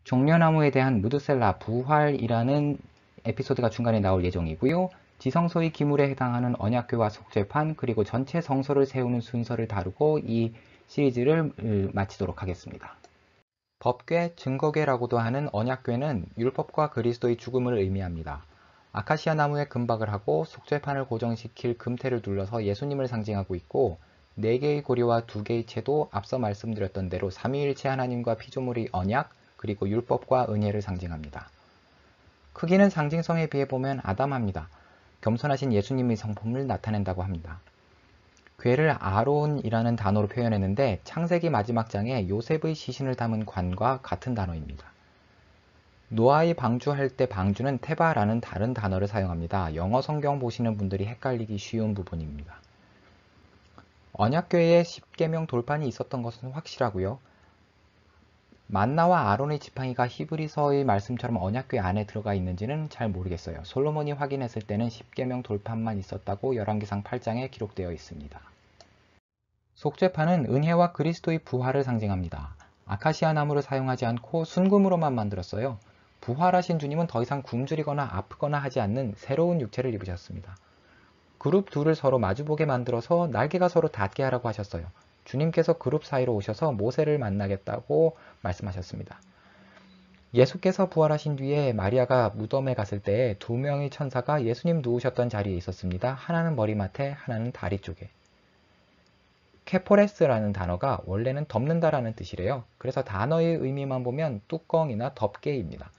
종려나무에 대한 무드셀라 부활이라는 에피소드가 중간에 나올 예정이고요. 지성소의 기물에 해당하는 언약궤와 속죄판 그리고 전체 성소를 세우는 순서를 다루고 이 시리즈를 마치도록 하겠습니다. 법궤, 증거궤라고도 하는 언약궤는 율법과 그리스도의 죽음을 의미합니다. 아카시아 나무에 금박을 하고 속죄판을 고정시킬 금태를 둘러서 예수님을 상징하고 있고 4개의 고리와 2개의 채도 앞서 말씀드렸던 대로 삼위일체 하나님과 피조물의 언약 그리고 율법과 은혜를 상징합니다. 크기는 상징성에 비해 보면 아담합니다. 겸손하신 예수님의 성품을 나타낸다고 합니다. 궤를 아론이라는 단어로 표현했는데 창세기 마지막 장에 요셉의 시신을 담은 관과 같은 단어입니다. 노아의 방주할 때 방주는 테바라는 다른 단어를 사용합니다. 영어 성경 보시는 분들이 헷갈리기 쉬운 부분입니다. 언약궤에 십계명 돌판이 있었던 것은 확실하고요. 만나와 아론의 지팡이가 히브리서의 말씀처럼 언약궤 안에 들어가 있는지는 잘 모르겠어요. 솔로몬이 확인했을 때는 십계명 돌판만 있었다고 열왕기상 8장에 기록되어 있습니다. 속죄판은 은혜와 그리스도의 부활을 상징합니다. 아카시아 나무를 사용하지 않고 순금으로만 만들었어요. 부활하신 주님은 더 이상 굶주리거나 아프거나 하지 않는 새로운 육체를 입으셨습니다. 그룹 둘을 서로 마주보게 만들어서 날개가 서로 닿게 하라고 하셨어요. 주님께서 그룹 사이로 오셔서 모세를 만나겠다고 말씀하셨습니다. 예수께서 부활하신 뒤에 마리아가 무덤에 갔을 때 2명의 천사가 예수님 누우셨던 자리에 있었습니다. 하나는 머리맡에, 하나는 다리 쪽에. 케포레스라는 단어가 원래는 덮는다라는 뜻이래요. 그래서 단어의 의미만 보면 뚜껑이나 덮개입니다.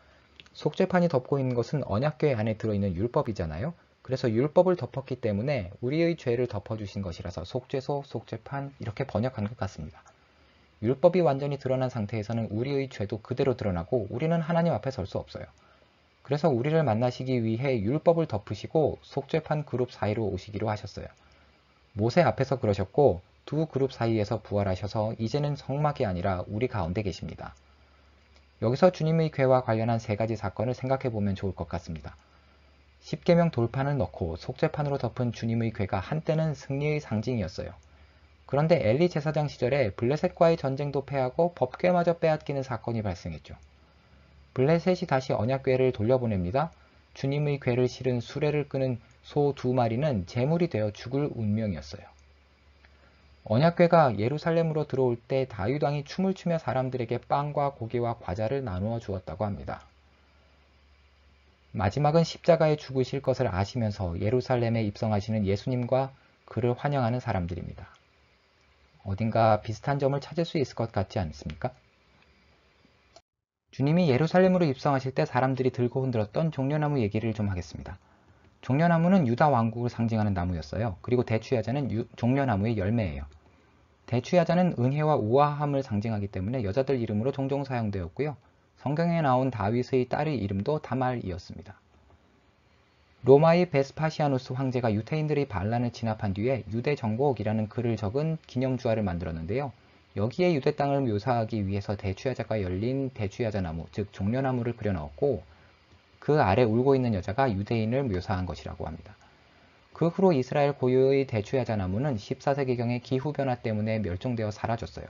속죄판이 덮고 있는 것은 언약궤 안에 들어있는 율법이잖아요. 그래서 율법을 덮었기 때문에 우리의 죄를 덮어주신 것이라서 속죄소, 속죄판 이렇게 번역한 것 같습니다. 율법이 완전히 드러난 상태에서는 우리의 죄도 그대로 드러나고 우리는 하나님 앞에 설 수 없어요. 그래서 우리를 만나시기 위해 율법을 덮으시고 속죄판 그룹 사이로 오시기로 하셨어요. 모세 앞에서 그러셨고 2 그룹 사이에서 부활하셔서 이제는 성막이 아니라 우리 가운데 계십니다. 여기서 주님의 궤와 관련한 3가지 사건을 생각해 보면 좋을 것 같습니다. 십계명 돌판을 넣고 속죄판으로 덮은 주님의 궤가 한때는 승리의 상징이었어요. 그런데 엘리 제사장 시절에 블레셋과의 전쟁도 패하고 법궤마저 빼앗기는 사건이 발생했죠. 블레셋이 다시 언약궤를 돌려보냅니다. 주님의 궤를 실은 수레를 끄는 소 2마리는 제물이 되어 죽을 운명이었어요. 언약궤가 예루살렘으로 들어올 때 다윗 왕이 춤을 추며 사람들에게 빵과 고기와 과자를 나누어 주었다고 합니다. 마지막은 십자가에 죽으실 것을 아시면서 예루살렘에 입성하시는 예수님과 그를 환영하는 사람들입니다. 어딘가 비슷한 점을 찾을 수 있을 것 같지 않습니까? 주님이 예루살렘으로 입성하실 때 사람들이 들고 흔들었던 종려나무 얘기를 좀 하겠습니다. 종려나무는 유다 왕국을 상징하는 나무였어요. 그리고 대추야자는 종려나무의 열매예요. 대추야자는 은혜와 우아함을 상징하기 때문에 여자들 이름으로 종종 사용되었고요. 성경에 나온 다윗의 딸의 이름도 다말이었습니다. 로마의 베스파시아누스 황제가 유태인들의 반란을 진압한 뒤에 유대 정복이라는 글을 적은 기념주화를 만들었는데요. 여기에 유대 땅을 묘사하기 위해서 대추야자가 열린 대추야자 나무, 즉 종려나무를 그려넣었고 그 아래 울고 있는 여자가 유대인을 묘사한 것이라고 합니다. 그 후로 이스라엘 고유의 대추야자 나무는 14세기경에 기후변화 때문에 멸종되어 사라졌어요.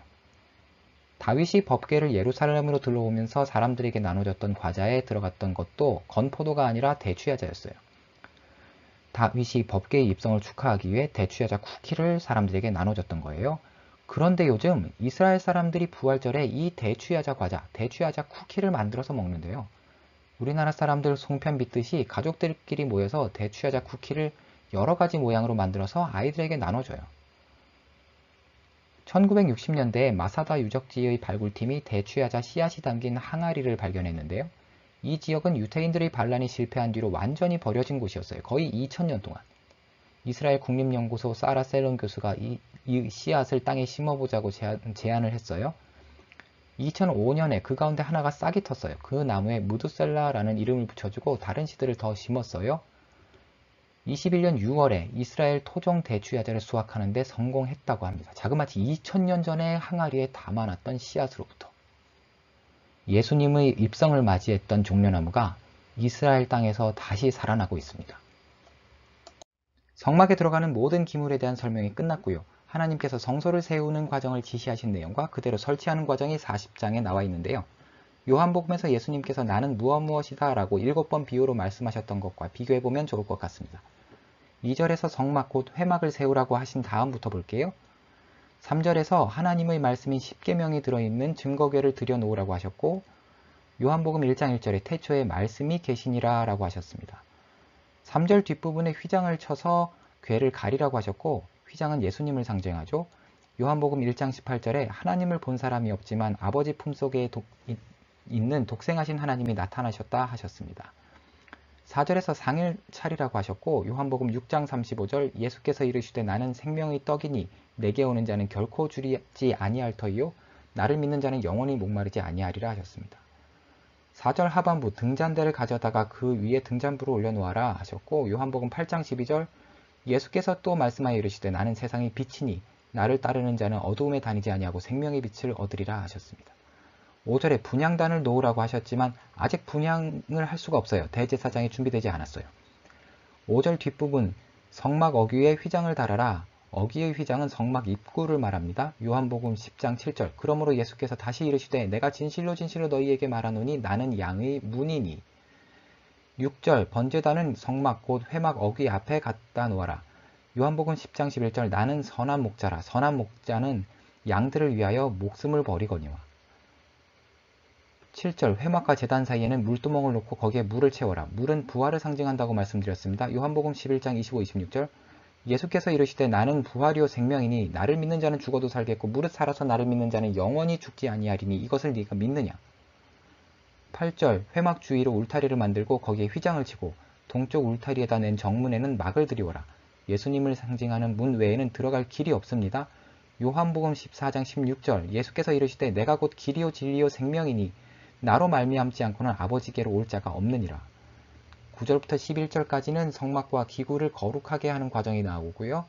다윗이 법궤를 예루살렘으로 들러오면서 사람들에게 나눠줬던 과자에 들어갔던 것도 건포도가 아니라 대추야자였어요. 다윗이 법궤의 입성을 축하하기 위해 대추야자 쿠키를 사람들에게 나눠줬던 거예요. 그런데 요즘 이스라엘 사람들이 부활절에 이 대추야자 과자, 대추야자 쿠키를 만들어서 먹는데요. 우리나라 사람들 송편 빚듯이 가족들끼리 모여서 대추야자 쿠키를 여러 가지 모양으로 만들어서 아이들에게 나눠줘요. 1960년대에 마사다 유적지의 발굴팀이 대추야자 씨앗이 담긴 항아리를 발견했는데요. 이 지역은 유태인들의 반란이 실패한 뒤로 완전히 버려진 곳이었어요. 거의 2000년 동안. 이스라엘 국립연구소 사라 셀론 교수가 이 씨앗을 땅에 심어보자고 제안을 했어요. 2005년에 그 가운데 하나가 싹이 텄어요. 그 나무에 무드셀라라는 이름을 붙여주고 다른 씨들을 더 심었어요. 21년 6월에 이스라엘 토종 대추야자를 수확하는데 성공했다고 합니다. 자그마치 2000년 전에 항아리에 담아놨던 씨앗으로부터. 예수님의 입성을 맞이했던 종려나무가 이스라엘 땅에서 다시 살아나고 있습니다. 성막에 들어가는 모든 기물에 대한 설명이 끝났고요. 하나님께서 성소를 세우는 과정을 지시하신 내용과 그대로 설치하는 과정이 40장에 나와 있는데요. 요한복음에서 예수님께서 나는 무엇이다 라고 7번 비유로 말씀하셨던 것과 비교해보면 좋을 것 같습니다. 2절에서 성막 곧 회막을 세우라고 하신 다음부터 볼게요. 3절에서 하나님의 말씀인 십계명이 들어있는 증거궤를 들여놓으라고 하셨고, 요한복음 1장 1절에 태초에 말씀이 계시니라 라고 하셨습니다. 3절 뒷부분에 휘장을 쳐서 궤를 가리라고 하셨고, 휘장은 예수님을 상징하죠. 요한복음 1장 18절에 하나님을 본 사람이 없지만 아버지 품속에 있는 독생하신 하나님이 나타나셨다 하셨습니다. 4절에서 상을 차리라고 하셨고, 요한복음 6장 35절 예수께서 이르시되 나는 생명의 떡이니 내게 오는 자는 결코 줄이지 아니할 터이요 나를 믿는 자는 영원히 목마르지 아니하리라 하셨습니다. 4절 하반부 등잔대를 가져다가 그 위에 등잔부를 올려놓아라 하셨고, 요한복음 8장 12절 예수께서 또 말씀하여 이르시되 나는 세상의 빛이니 나를 따르는 자는 어두움에 다니지 아니하고 생명의 빛을 얻으리라 하셨습니다. 5절에 분향단을 놓으라고 하셨지만 아직 분향을 할 수가 없어요. 대제사장이 준비되지 않았어요. 5절 뒷부분 성막 어귀에 휘장을 달아라. 어귀의 휘장은 성막 입구를 말합니다. 요한복음 10장 7절 그러므로 예수께서 다시 이르시되 내가 진실로 진실로 너희에게 말하노니 나는 양의 문이니. 6절 번제단은 성막 곧 회막 어귀 앞에 갖다 놓아라. 요한복음 10장 11절 나는 선한 목자라. 선한 목자는 양들을 위하여 목숨을 버리거니와. 7절 회막과 제단 사이에는 물두멍을 놓고 거기에 물을 채워라. 물은 부활을 상징한다고 말씀드렸습니다. 요한복음 11장 25, 26절 예수께서 이르시되 나는 부활이요 생명이니 나를 믿는 자는 죽어도 살겠고 무릇 살아서 나를 믿는 자는 영원히 죽지 아니하리니 이것을 네가 믿느냐. 8절 회막 주위로 울타리를 만들고 거기에 휘장을 치고 동쪽 울타리에다 낸 정문에는 막을 들이워라. 예수님을 상징하는 문 외에는 들어갈 길이 없습니다. 요한복음 14장 16절 예수께서 이르시되 내가 곧 길이요 진리요 생명이니 나로 말미암지 않고는 아버지께로 올 자가 없느니라. 9절부터 11절까지는 성막과 기구를 거룩하게 하는 과정이 나오고요.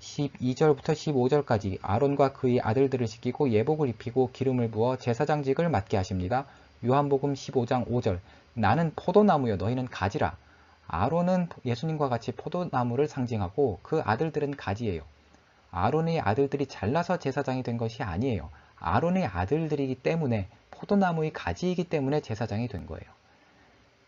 12절부터 15절까지 아론과 그의 아들들을 시키고 예복을 입히고 기름을 부어 제사장직을 맡게 하십니다. 요한복음 15장 5절 나는 포도나무여 너희는 가지라. 아론은 예수님과 같이 포도나무를 상징하고 그 아들들은 가지예요. 아론의 아들들이 잘나서 제사장이 된 것이 아니에요. 아론의 아들들이기 때문에 포도나무의 가지이기 때문에 제사장이 된 거예요.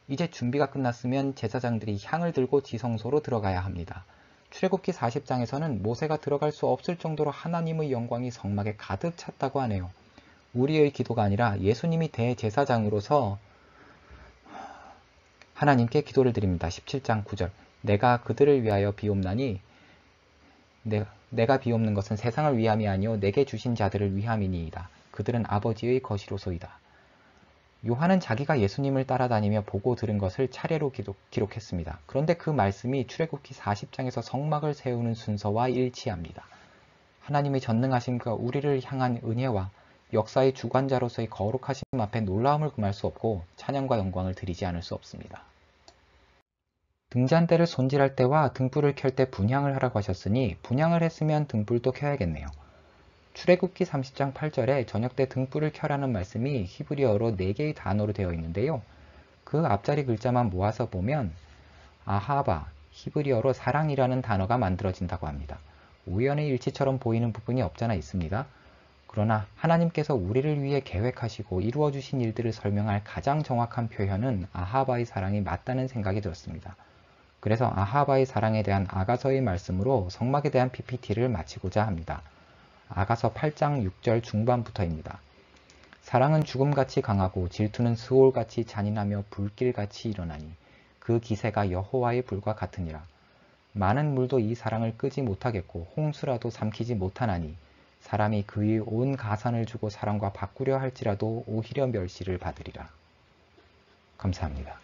이제 준비가 끝났으면 제사장들이 향을 들고 지성소로 들어가야 합니다. 출애굽기 40장에서는 모세가 들어갈 수 없을 정도로 하나님의 영광이 성막에 가득 찼다고 하네요. 우리의 기도가 아니라 예수님이 대제사장으로서 하나님께 기도를 드립니다. 17장 9절 내가 그들을 위하여 비옵나니 내가 비옵는 것은 세상을 위함이 아니요 내게 주신 자들을 위함이니이다. 그들은 아버지의 것이로소이다. 요한은 자기가 예수님을 따라다니며 보고 들은 것을 차례로 기록했습니다. 그런데 그 말씀이 출애굽기 40장에서 성막을 세우는 순서와 일치합니다. 하나님의 전능하심과 우리를 향한 은혜와 역사의 주관자로서의 거룩하심 앞에 놀라움을 금할 수 없고 찬양과 영광을 드리지 않을 수 없습니다. 등잔대를 손질할 때와 등불을 켤 때 분향을 하라고 하셨으니 분향을 했으면 등불도 켜야겠네요. 출애굽기 30장 8절에 저녁 때 등불을 켜라는 말씀이 히브리어로 4개의 단어로 되어 있는데요. 그 앞자리 글자만 모아서 보면 아하바, 히브리어로 사랑이라는 단어가 만들어진다고 합니다. 우연의 일치처럼 보이는 부분이 없잖아 있습니다. 그러나 하나님께서 우리를 위해 계획하시고 이루어 주신 일들을 설명할 가장 정확한 표현은 아하바의 사랑이 맞다는 생각이 들었습니다. 그래서 아하바의 사랑에 대한 아가서의 말씀으로 성막에 대한 PPT를 마치고자 합니다. 아가서 8장 6절 중반부터입니다. 사랑은 죽음같이 강하고 질투는 스올같이 잔인하며 불길같이 일어나니 그 기세가 여호와의 불과 같으니라. 많은 물도 이 사랑을 끄지 못하겠고 홍수라도 삼키지 못하나니 사람이 그의 온 가산을 주고 사랑과 바꾸려 할지라도 오히려 멸시를 받으리라. 감사합니다.